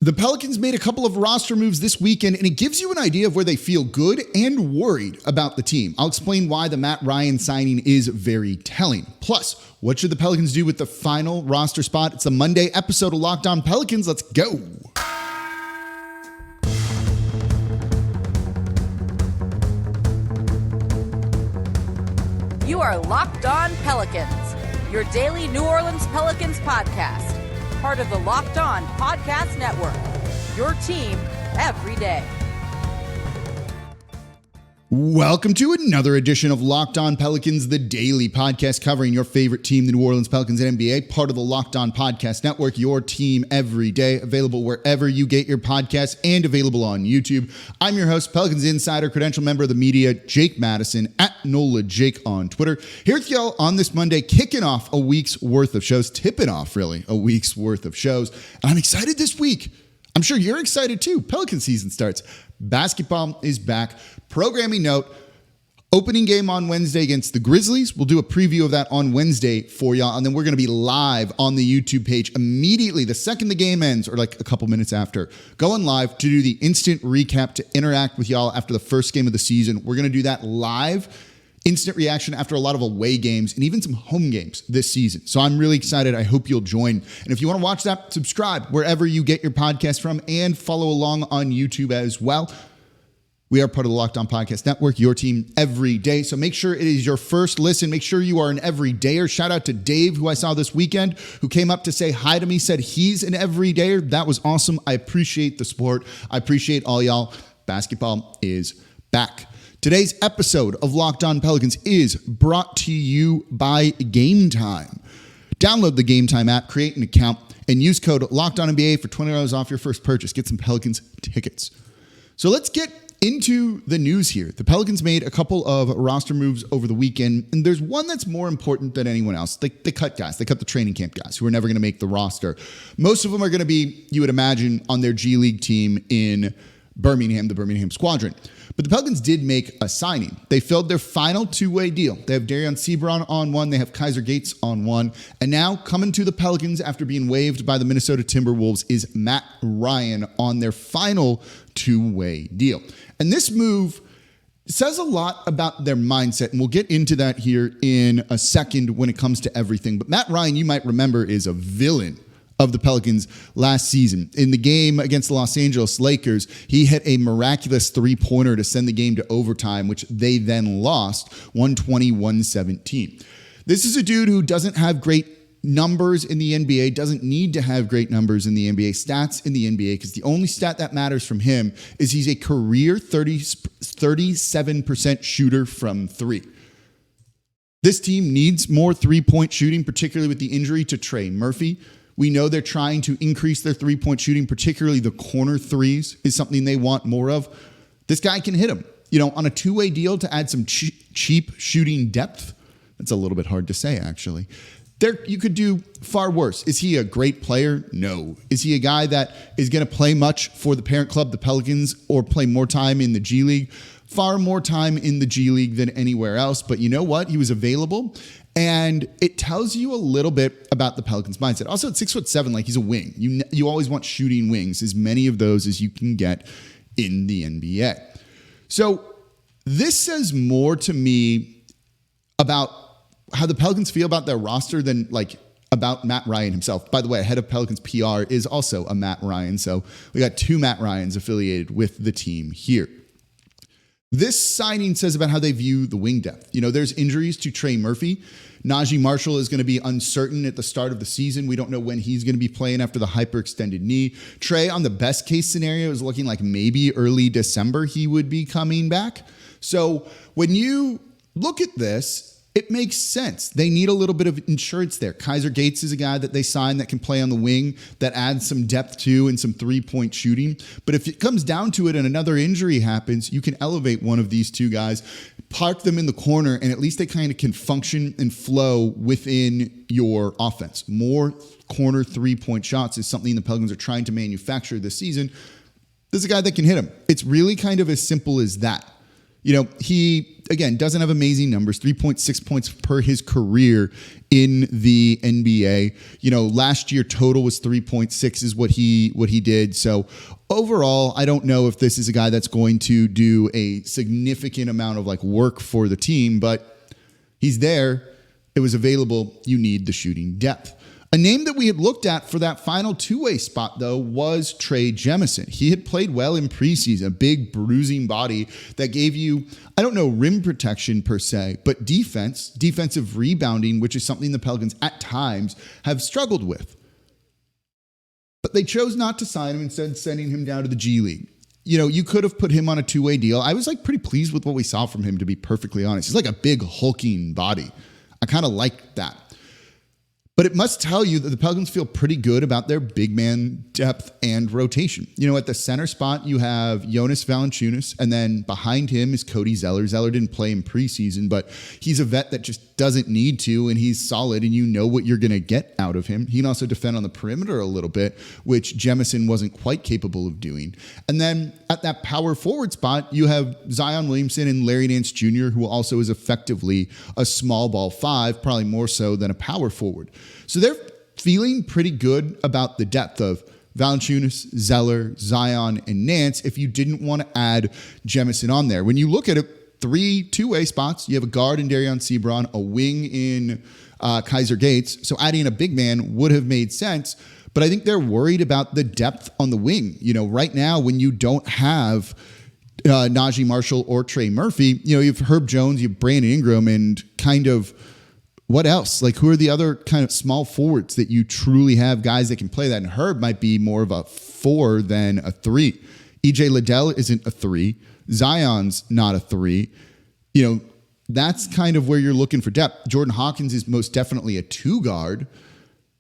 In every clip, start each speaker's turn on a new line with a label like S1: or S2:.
S1: The Pelicans made a couple of roster moves this weekend, and it gives you an idea of where they feel good and worried about the team. I'll explain why the Matt Ryan signing is very telling. Plus, what should the Pelicans do with the final roster spot? It's a Monday episode of Locked On Pelicans. Let's go.
S2: You are Locked On Pelicans, your daily New Orleans Pelicans podcast. Part of the Locked On Podcast Network, your team every day.
S1: Welcome to another edition of Locked On Pelicans, the daily podcast covering your favorite team, the New Orleans Pelicans and NBA, part of the Locked On Podcast Network, your team every day, available wherever you get your podcasts and available on YouTube. I'm your host, Pelicans Insider, credential member of the media, Jake Madison, at NOLA Jake on Twitter. Here with y'all on this Monday, kicking off a week's worth of shows, tipping off really a week's worth of shows. And I'm excited this week. I'm sure you're excited too. Pelican season starts. Basketball is back. Programming note, opening game on Wednesday against the Grizzlies. We'll do a preview of that on Wednesday for y'all. And then we're going to be live on the YouTube page immediately the second the game ends, or like a couple minutes after, going live to do the instant recap to interact with y'all after the first game of the season. We're going to do that live. Instant reaction after a lot of away games and even some home games this season. So I'm really excited. I hope you'll join. And if you want to watch that, subscribe wherever you get your podcast from and follow along on YouTube as well. We are part of the Locked On Podcast Network, your team every day. So make sure it is your first listen. Make sure you are an everydayer. Shout out to Dave, who I saw this weekend, who came up to say hi to me, said he's an everydayer. That was awesome. I appreciate the support. I appreciate all y'all. Basketball is back. Today's episode of Locked On Pelicans is brought to you by Gametime. Download the Gametime app, create an account, and use code LOCKEDONNBA for $20 off your first purchase. Get some Pelicans tickets. So let's get into the news here. The Pelicans made a couple of roster moves over the weekend, and there's one that's more important than anyone else. They cut guys. They cut the training camp guys who are never going to make the roster. Most of them are going to be, you would imagine, on their G League team in Birmingham, the Birmingham Squadron. But the Pelicans did make a signing. They filled their final two-way deal. They have Darian Sebron on one. They have Kaiser Gates on one. And now coming to the Pelicans after being waived by the Minnesota Timberwolves is Matt Ryan on their final two-way deal. And this move says a lot about their mindset, and we'll get into that here in a second when it comes to everything. But Matt Ryan, you might remember, is a villain of the Pelicans last season. In the game against the Los Angeles Lakers, he hit a miraculous three-pointer to send the game to overtime, which they then lost 120-117. This is a dude who doesn't have great numbers in the NBA, doesn't need to have great numbers in the NBA, stats in the NBA, because the only stat that matters from him is he's a career 37% shooter from three. This team needs more three-point shooting, particularly with the injury to Trey Murphy. We know they're trying to increase their three-point shooting, particularly the corner threes is something they want more of. This guy can hit them. You know, on a two-way deal to add some cheap shooting depth, that's a little bit hard to say, actually. You could do far worse. Is he a great player? No. Is he a guy that is going to play much for the parent club, the Pelicans, or play more time in the G League? Far more time in the G League than anywhere else. But you know what? He was available. And it tells you a little bit about the Pelicans' mindset. Also, at 6'7", like he's a wing. You always want shooting wings, as many of those as you can get in the NBA. So this says more to me about how the Pelicans feel about their roster than like about Matt Ryan himself. By the way, head of Pelicans PR is also a Matt Ryan. So we got two Matt Ryans affiliated with the team here. This signing says about how they view the wing depth. You know, there's injuries to Trey Murphy. Najee Marshall is going to be uncertain at the start of the season. We don't know when he's going to be playing after the hyperextended knee. Trey, on the best case scenario, is looking like maybe early December he would be coming back. So when you look at this, it makes sense. They need a little bit of insurance there. Kaiser Gates is a guy that they signed that can play on the wing, that adds some depth to and some three-point shooting. But if it comes down to it and another injury happens, you can elevate one of these two guys, park them in the corner, and at least they kind of can function and flow within your offense. More corner three-point shots is something the Pelicans are trying to manufacture this season. There's a guy that can hit them. It's really kind of as simple as that. He, again, doesn't have amazing numbers, 3.6 points per his career in the NBA. Last year total was 3.6 is what he did. So overall, I don't know if this is a guy that's going to do a significant amount of work for the team, but he's there. It was available. You need the shooting depth. A name that we had looked at for that final two-way spot, though, was Trey Jemison. He had played well in preseason, a big bruising body that gave you, I don't know, rim protection per se, but defensive rebounding, which is something the Pelicans at times have struggled with. But they chose not to sign him, instead sending him down to the G League. You could have put him on a two-way deal. I was pretty pleased with what we saw from him, to be perfectly honest. He's like a big hulking body. I kind of like that. But it must tell you that the Pelicans feel pretty good about their big man depth and rotation. At the center spot, you have Jonas Valanciunas, and then behind him is Cody Zeller. Zeller didn't play in preseason, but he's a vet that just doesn't need to, and he's solid, and you know what you're going to get out of him. He can also defend on the perimeter a little bit, which Jemison wasn't quite capable of doing. And then at that power forward spot, you have Zion Williamson and Larry Nance Jr., who also is effectively a small ball five, probably more so than a power forward. So they're feeling pretty good about the depth of Valanciunas, Zeller, Zion, and Nance if you didn't want to add Jemison on there. When you look at it, 3 two-way spots, you have a guard in Darion Sebron, a wing in Kaiser Gates. So adding a big man would have made sense. But I think they're worried about the depth on the wing. Right now, when you don't have Najee Marshall or Trey Murphy, you have Herb Jones, you have Brandon Ingram, and kind of what else? Who are the other kind of small forwards that you truly have guys that can play that? And Herb might be more of a 4 than a 3. EJ Liddell isn't a 3. Zion's not a 3. That's kind of where you're looking for depth. Jordan Hawkins is most definitely a 2 guard.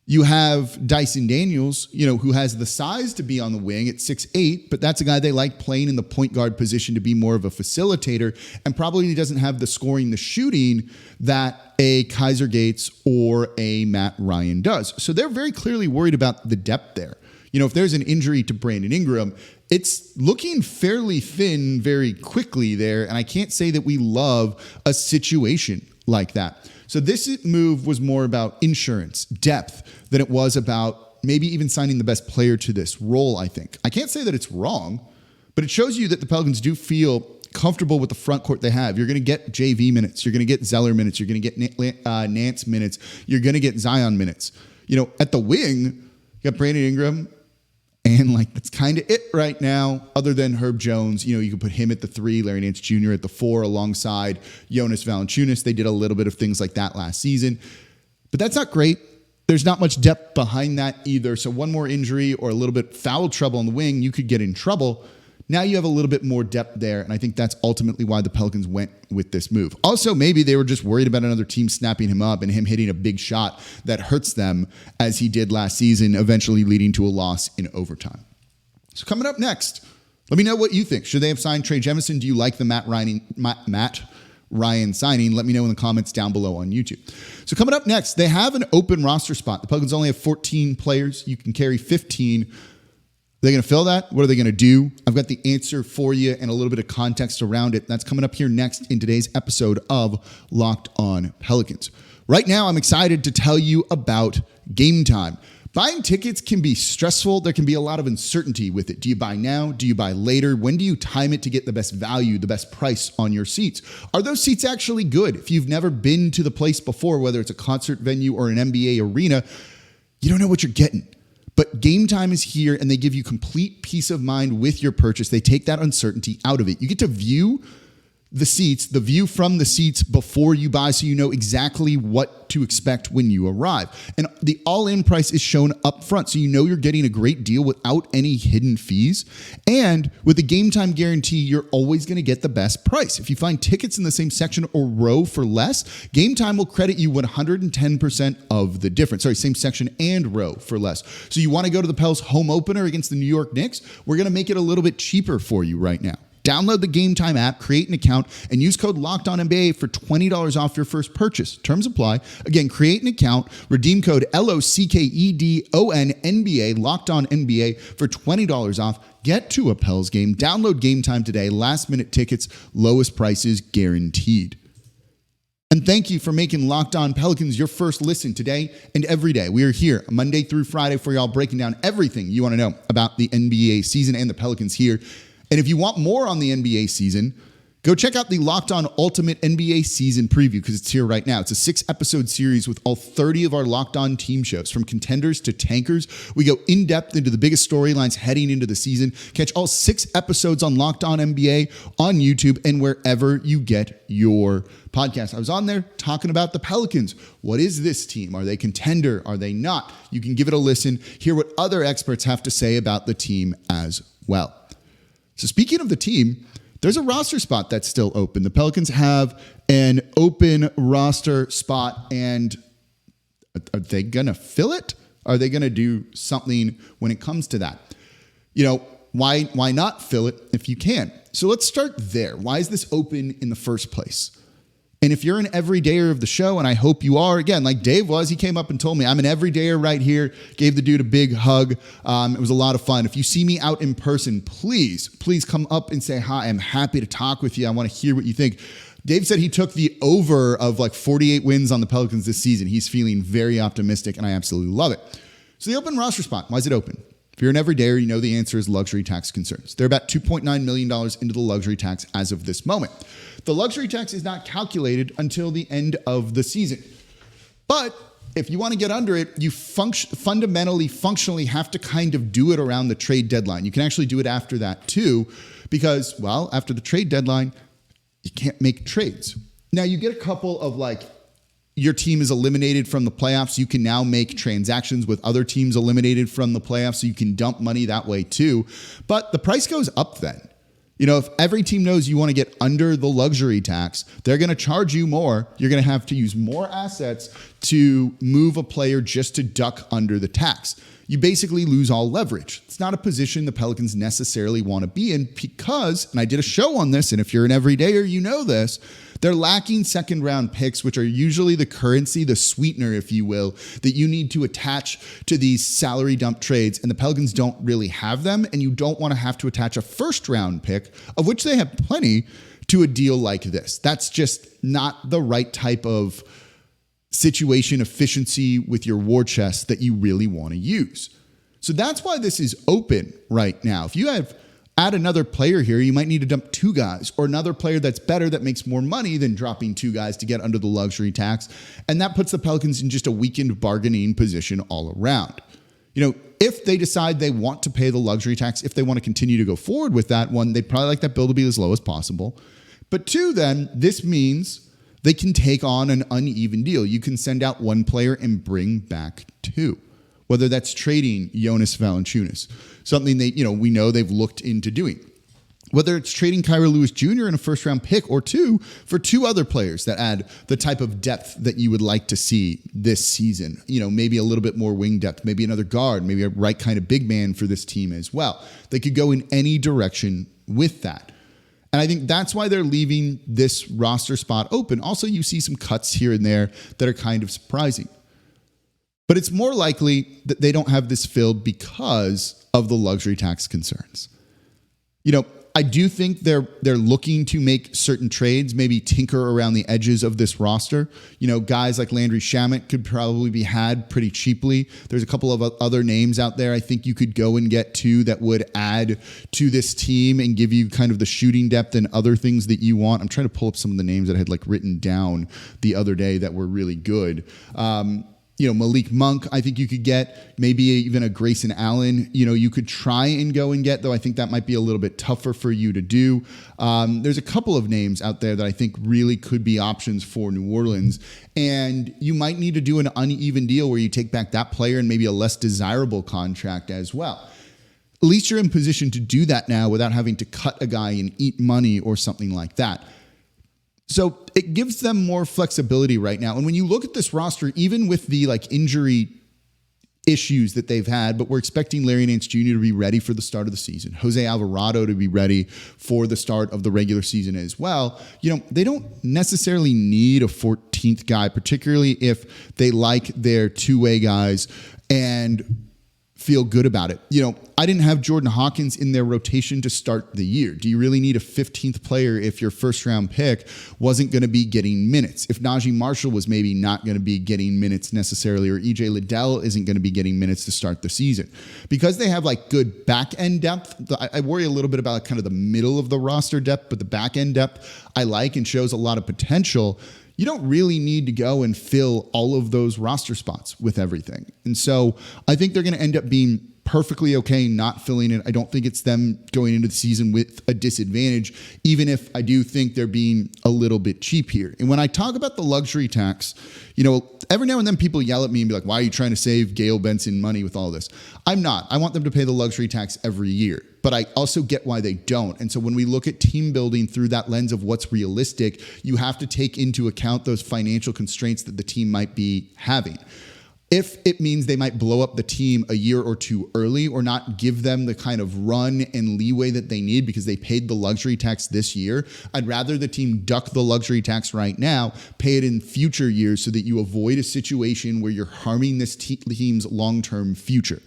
S1: You have Dyson Daniels, who has the size to be on the wing at 6'8", but that's a guy they like playing in the point guard position to be more of a facilitator, and probably doesn't have the scoring, the shooting that a Kaiser Gates or a Matt Ryan does. So they're very clearly worried about the depth there. If there's an injury to Brandon Ingram, it's looking fairly thin very quickly there, and I can't say that we love a situation like that. So this move was more about insurance, depth, than it was about maybe even signing the best player to this role, I think. I can't say that it's wrong, but it shows you that the Pelicans do feel comfortable with the front court they have. You're going to get JV minutes. You're going to get Zeller minutes. You're going to get Nance minutes. You're going to get Zion minutes. At the wing, you got Brandon Ingram, and that's kind of it right now, other than Herb Jones. You can put him at the 3, Larry Nance Jr. at the 4 alongside Jonas Valanciunas. They did a little bit of things like that last season, but that's not great. There's not much depth behind that either. So one more injury or a little bit foul trouble on the wing, you could get in trouble. Now you have a little bit more depth there, and I think that's ultimately why the Pelicans went with this move. Also, maybe they were just worried about another team snapping him up and him hitting a big shot that hurts them, as he did last season, eventually leading to a loss in overtime. So coming up next, let me know what you think. Should they have signed Trey Jemison? Do you like the Matt Ryan signing? Let me know in the comments down below on YouTube. So coming up next, they have an open roster spot. The Pelicans only have 14 players. You can carry 15. They're going to fill that? What are they going to do? I've got the answer for you and a little bit of context around it. That's coming up here next in today's episode of Locked On Pelicans. Right now, I'm excited to tell you about Gametime. Buying tickets can be stressful. There can be a lot of uncertainty with it. Do you buy now? Do you buy later? When do you time it to get the best value, the best price on your seats? Are those seats actually good? If you've never been to the place before, whether it's a concert venue or an NBA arena, you don't know what you're getting. But Gametime is here, and they give you complete peace of mind with your purchase. They take that uncertainty out of it. You get to view the seats, the view from the seats before you buy, so you know exactly what to expect when you arrive. And the all-in price is shown up front, so you know you're getting a great deal without any hidden fees. And with the Gametime guarantee, you're always going to get the best price. If you find tickets in the same section or row for less, Gametime will credit you 110% of the difference. Sorry, same section and row for less. So you want to go to the Pels home opener against the New York Knicks? We're going to make it a little bit cheaper for you right now. Download the Gametime app, create an account, and use code LOCKEDONNBA for $20 off your first purchase. Terms apply. Again, create an account, redeem code LOCKEDONNBA, LOCKEDONNBA for $20 off. Get to a Pels game. Download Gametime today. Last-minute tickets, lowest prices guaranteed. And thank you for making Locked On Pelicans your first listen today and every day. We are here Monday through Friday for y'all, breaking down everything you want to know about the NBA season and the Pelicans here. And if you want more on the NBA season, go check out the Locked On Ultimate NBA Season Preview, because it's here right now. It's a 6-episode series with all 30 of our Locked On team shows, from contenders to tankers. We go in-depth into the biggest storylines heading into the season. Catch all 6 episodes on Locked On NBA on YouTube and wherever you get your podcast. I was on there talking about the Pelicans. What is this team? Are they contender? Are they not? You can give it a listen, hear what other experts have to say about the team as well. So speaking of the team, there's a roster spot that's still open. The Pelicans have an open roster spot, and are they going to fill it? Are they going to do something when it comes to that? You know, why not fill it if you can? So let's start there. Why is this open in the first place? And if you're an everydayer of the show, and I hope you are, again, like Dave was, he came up and told me, I'm an everydayer right here, gave the dude a big hug. It was a lot of fun. If you see me out in person, please come up and say hi. I'm happy to talk with you. I want to hear what you think. Dave said he took the over of like 48 wins on the Pelicans this season. He's feeling very optimistic, and I absolutely love it. So the open roster spot, why is it open? If you're an everydayer, you know the answer is luxury tax concerns. They're about $2.9 million into the luxury tax as of this moment. The luxury tax is not calculated until the end of the season. But if you want to get under it, you functionally have to kind of do it around the trade deadline. You can actually do it after that too, because, well, after the trade deadline, you can't make trades. Now, you get a couple of your team is eliminated from the playoffs. You can now make transactions with other teams eliminated from the playoffs, so you can dump money that way too. But the price goes up then. You know, if every team knows you want to get under the luxury tax, they're going to charge you more. You're going to have to use more assets to move a player just to duck under the tax. You basically lose all leverage. It's not a position the Pelicans necessarily want to be in because, and I did a show on this, and if you're an everydayer, you know this, they're lacking second-round picks, which are usually the currency, the sweetener, if you will, that you need to attach to these salary dump trades, and the Pelicans don't really have them, and you don't want to have to attach a first-round pick, of which they have plenty, to a deal like this. That's just not the right type of situation efficiency with your war chest that you really want to use. So that's why this is open right now. If you add another player here, you might need to dump 2 guys, or another player that's better that makes more money than dropping 2 guys to get under the luxury tax. And that puts the Pelicans in just a weakened bargaining position all around. You know, if they decide they want to pay the luxury tax, if they want to continue to go forward with that one, they'd probably like that bill to be as low as possible. But 2, then, this means they can take on an uneven deal. You can send out 1 player and bring back 2. Whether that's trading Jonas Valanciunas, something we know they've looked into doing. Whether it's trading Kira Lewis Jr. in a first-round pick or 2 for 2 other players that add the type of depth that you would like to see this season. You know, maybe a little bit more wing depth, maybe another guard, maybe a right kind of big man for this team as well. They could go in any direction with that. And I think that's why they're leaving this roster spot open. Also, you see some cuts here and there that are kind of surprising. But it's more likely that they don't have this filled because of the luxury tax concerns. You know, I do think they're looking to make certain trades, maybe tinker around the edges of this roster. You know, guys like Landry Shamet could probably be had pretty cheaply. There's a couple of other names out there I think you could go and get to that would add to this team and give you kind of the shooting depth and other things that you want. I'm trying to pull up some of the names that I had written down the other day that were really good. Malik Monk, I think you could get, maybe even a Grayson Allen, you could try and go and get, though I think that might be a little bit tougher for you to do. There's a couple of names out there that I think really could be options for New Orleans, and you might need to do an uneven deal where you take back that player and maybe a less desirable contract as well. At least you're in position to do that now without having to cut a guy and eat money or something like that. So it gives them more flexibility right now. And when you look at this roster, even with the injury issues that they've had, but we're expecting Larry Nance Jr. to be ready for the start of the season, Jose Alvarado to be ready for the start of the regular season as well. They don't necessarily need a 14th guy, particularly if they like their two-way guys and feel good about it. I didn't have Jordan Hawkins in their rotation to start the year. Do you really need a 15th player if your first round pick wasn't going to be getting minutes? If Najee Marshall was maybe not going to be getting minutes necessarily, or EJ Liddell isn't going to be getting minutes to start the season? Because they have good back end depth, I worry a little bit about kind of the middle of the roster depth, but the back end depth I like and shows a lot of potential. You don't really need to go and fill all of those roster spots with everything. And so I think they're going to end up being perfectly okay not filling it. I don't think it's them going into the season with a disadvantage, even if I do think they're being a little bit cheap here. And when I talk about the luxury tax, every now and then people yell at me and be like, why are you trying to save Gayle Benson money with all this? I'm not. I want them to pay the luxury tax every year, but I also get why they don't. And so when we look at team building through that lens of what's realistic, you have to take into account those financial constraints that the team might be having. If it means they might blow up the team a year or two early or not give them the kind of run and leeway that they need because they paid the luxury tax this year, I'd rather the team duck the luxury tax right now, pay it in future years so that you avoid a situation where you're harming this team's long-term future.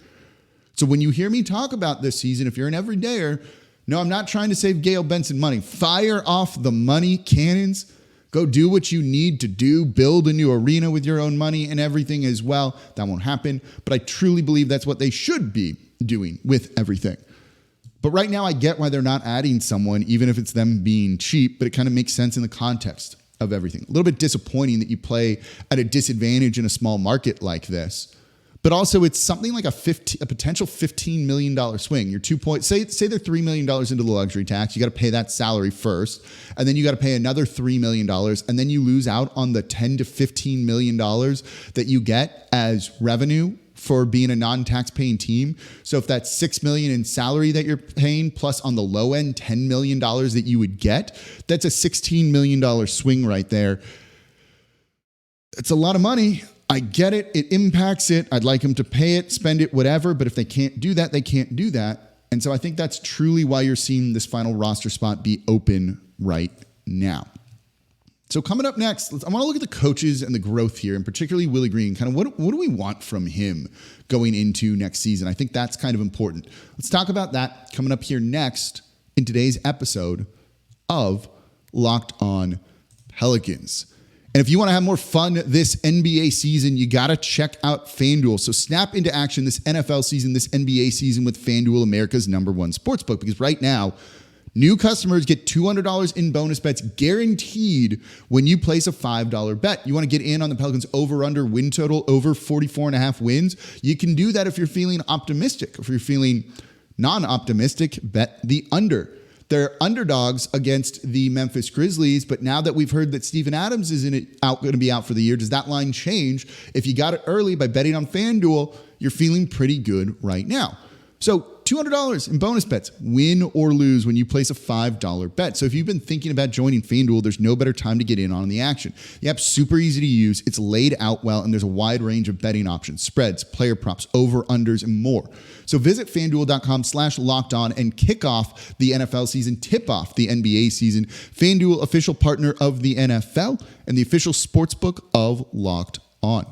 S1: So when you hear me talk about this season, if you're an everydayer, no, I'm not trying to save Gayle Benson money. Fire off the money cannons. Go do what you need to do, build a new arena with your own money and everything as well. That won't happen, but I truly believe that's what they should be doing with everything. But right now I get why they're not adding someone, even if it's them being cheap, but it kind of makes sense in the context of everything. A little bit disappointing that you play at a disadvantage in a small market like this. But also it's something like a potential $15 million swing. You're say they're $3 million into the luxury tax. You got to pay that salary first. And then you got to pay another $3 million. And then you lose out on the $10 to $15 million that you get as revenue for being a non-tax paying team. So if that's $6 million in salary that you're paying, plus on the low end, $10 million that you would get, that's a $16 million swing right there. It's a lot of money. I get it. It impacts it. I'd like them to pay it, spend it, whatever. But if they can't do that, they can't do that. And so I think that's truly why you're seeing this final roster spot be open right now. So coming up next, I want to look at the coaches and the growth here, and particularly Willie Green. Kind of what do we want from him going into next season? I think that's kind of important. Let's talk about that coming up here next in today's episode of Locked On Pelicans. And if you want to have more fun this NBA season, you got to check out FanDuel. So snap into action this NFL season, this NBA season with FanDuel, America's #1 sportsbook. Because right now, new customers get $200 in bonus bets guaranteed when you place a $5 bet. You want to get in on the Pelicans over-under win total, over 44.5 wins? You can do that if you're feeling optimistic. If you're feeling non-optimistic, bet the under. They're underdogs against the Memphis Grizzlies, but now that we've heard that Steven Adams is going to be out for the year, does that line change? If you got it early by betting on FanDuel, you're feeling pretty good right now. So $200 in bonus bets, win or lose when you place a $5 bet. So if you've been thinking about joining FanDuel, there's no better time to get in on the action. The app's super easy to use. It's laid out well, and there's a wide range of betting options, spreads, player props, over-unders, and more. So visit FanDuel.com/lockedon and kick off the NFL season, tip off the NBA season. FanDuel, official partner of the NFL and the official sportsbook of Locked On.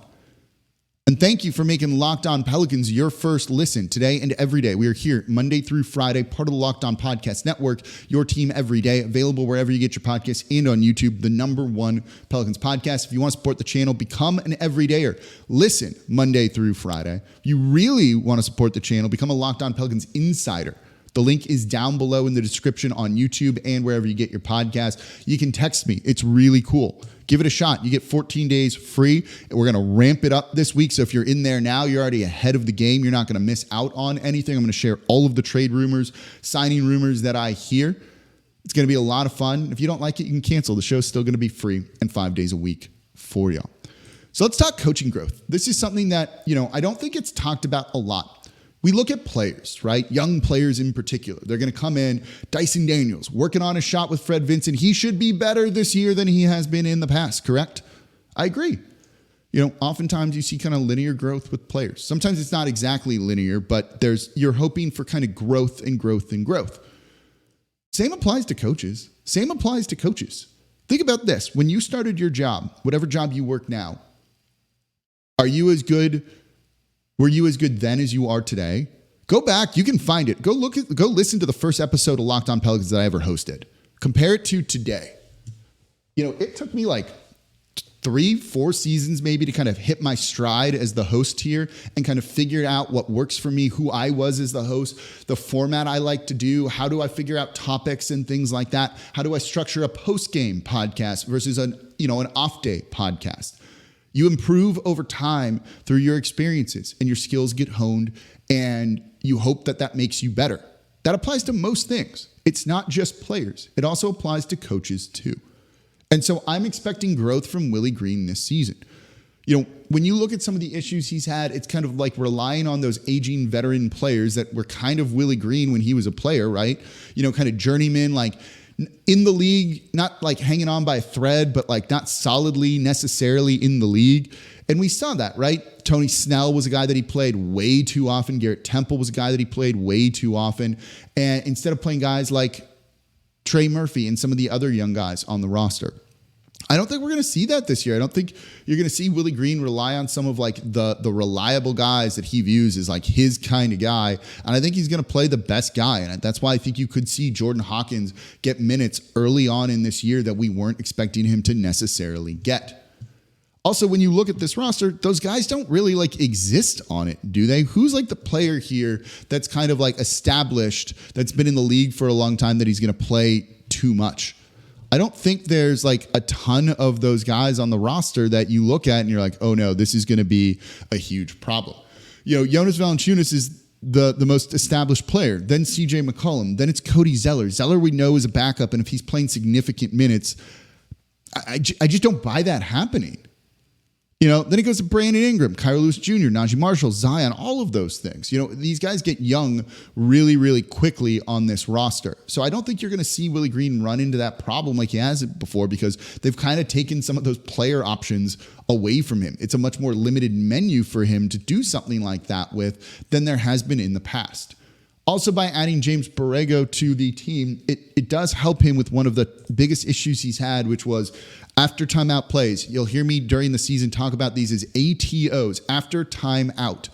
S1: And thank you for making Locked On Pelicans your first listen today and every day. We are here Monday through Friday, part of the Locked On Podcast Network, your team every day, available wherever you get your podcasts and on YouTube, the #1 Pelicans podcast. If you want to support the channel, become an everydayer. Listen Monday through Friday. If you really want to support the channel, become a Locked On Pelicans insider. The link is down below in the description on YouTube and wherever you get your podcast. You can text me. It's really cool. Give it a shot. You get 14 days free. And we're going to ramp it up this week. So if you're in there now, you're already ahead of the game. You're not going to miss out on anything. I'm going to share all of the trade rumors, signing rumors that I hear. It's going to be a lot of fun. If you don't like it, you can cancel. The show's still going to be free and 5 days a week for y'all. So let's talk coaching growth. This is something that, I don't think it's talked about a lot. We look at players, right? Young players in particular. They're going to come in. Dyson Daniels working on a shot with Fred Vincent. He should be better this year than he has been in the past, correct? I agree. Oftentimes you see kind of linear growth with players. Sometimes it's not exactly linear, but you're hoping for kind of growth and growth and growth. Same applies to coaches. Think about this. When you started your job, whatever job you work now, were you as good then as you are today? Go back. You can find it. Go listen to the first episode of Locked On Pelicans that I ever hosted. Compare it to today. It took me like 3-4 seasons maybe to kind of hit my stride as the host here and kind of figure out what works for me, who I was as the host, the format I like to do, how do I figure out topics and things like that? How do I structure a post-game podcast versus an off-day podcast? You improve over time through your experiences and your skills get honed, and you hope that makes you better. That applies to most things. It's not just players. It also applies to coaches too. And so I'm expecting growth from Willie Green this season. When you look at some of the issues he's had, it's kind of like relying on those aging veteran players that were kind of Willie Green when he was a player, right? Kind of journeyman, like in the league, not like hanging on by a thread, but like not solidly necessarily in the league. And we saw that, right? Tony Snell was a guy that he played way too often. Garrett Temple was a guy that he played way too often. And instead of playing guys like Trey Murphy and some of the other young guys on the roster, I don't think we're going to see that this year. I don't think you're going to see Willie Green rely on some of like the reliable guys that he views as like his kind of guy. And I think he's going to play the best guy. And that's why I think you could see Jordan Hawkins get minutes early on in this year that we weren't expecting him to necessarily get. Also, when you look at this roster, those guys don't really like exist on it, do they? Who's like the player here that's kind of like established, that's been in the league for a long time, that he's going to play too much? I don't think there's like a ton of those guys on the roster that you look at and you're like, oh no, this is going to be a huge problem. Jonas Valanciunas is the most established player. Then CJ McCollum. Then it's Cody Zeller. Zeller we know is a backup, and if he's playing significant minutes, I just don't buy that happening. Then it goes to Brandon Ingram, Kyra Lewis Jr., Najee Marshall, Zion, all of those things. These guys get young really, really quickly on this roster. So I don't think you're going to see Willie Green run into that problem like he has before, because they've kind of taken some of those player options away from him. It's a much more limited menu for him to do something like that with than there has been in the past. Also, by adding James Borrego to the team, it does help him with one of the biggest issues he's had, which was after timeout plays. You'll hear me during the season talk about these as ATOs, after timeout.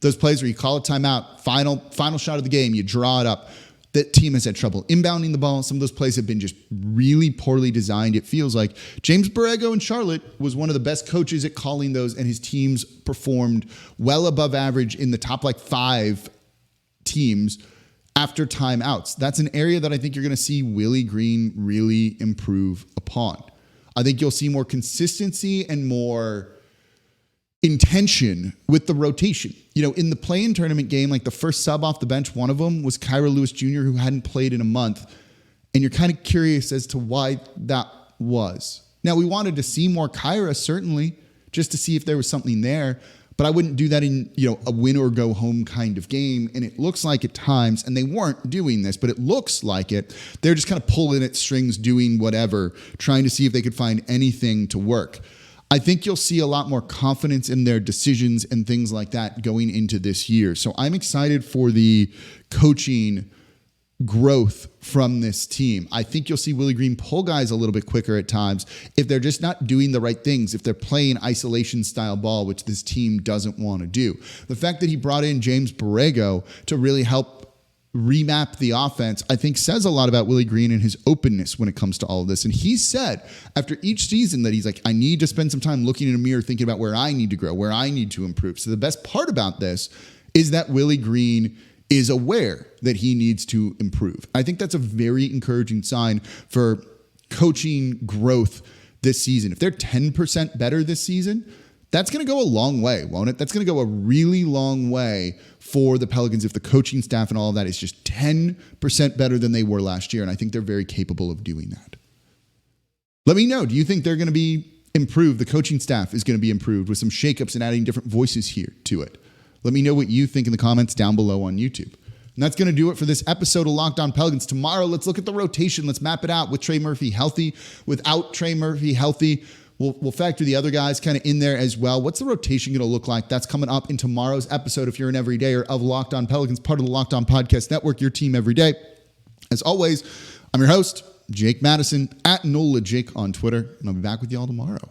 S1: Those plays where you call a timeout, final shot of the game, you draw it up. That team has had trouble inbounding the ball. Some of those plays have been just really poorly designed. It feels like James Borrego in Charlotte was one of the best coaches at calling those, and his teams performed well above average in the top 5 teams after timeouts. That's an area that I think you're going to see Willie Green really improve upon. I think you'll see more consistency and more intention with the rotation. In the play-in tournament game, like the first sub off the bench, one of them was Kyra Lewis Jr., who hadn't played in a month. And you're kind of curious as to why that was. Now, we wanted to see more Kyra, certainly, just to see if there was something there. But I wouldn't do that in, a win or go home kind of game. And it looks like at times, and they weren't doing this, but it looks like it, they're just kind of pulling at strings, doing whatever, trying to see if they could find anything to work. I think you'll see a lot more confidence in their decisions and things like that going into this year. So I'm excited for the coaching growth from this team. I think you'll see Willie Green pull guys a little bit quicker at times if they're just not doing the right things, if they're playing isolation style ball, which this team doesn't want to do. The fact that he brought in James Borrego to really help remap the offense, I think says a lot about Willie Green and his openness when it comes to all of this. And he said after each season that he's like, I need to spend some time looking in a mirror, thinking about where I need to grow, where I need to improve. So the best part about this is that Willie Green is aware that he needs to improve. I think that's a very encouraging sign for coaching growth this season. If they're 10% better this season, that's going to go a long way, won't it? That's going to go a really long way for the Pelicans if the coaching staff and all of that is just 10% better than they were last year. And I think they're very capable of doing that. Let me know. Do you think they're going to be improved? The coaching staff is going to be improved with some shakeups and adding different voices here to it. Let me know what you think in the comments down below on YouTube. And that's going to do it for this episode of Locked On Pelicans. Tomorrow, let's look at the rotation. Let's map it out with Trey Murphy healthy, without Trey Murphy healthy. We'll factor the other guys kind of in there as well. What's the rotation going to look like? That's coming up in tomorrow's episode if you're an everydayer of Locked On Pelicans, part of the Locked On Podcast Network, your team every day. As always, I'm your host, Jake Madison, at NOLA Jake on Twitter, and I'll be back with you all tomorrow.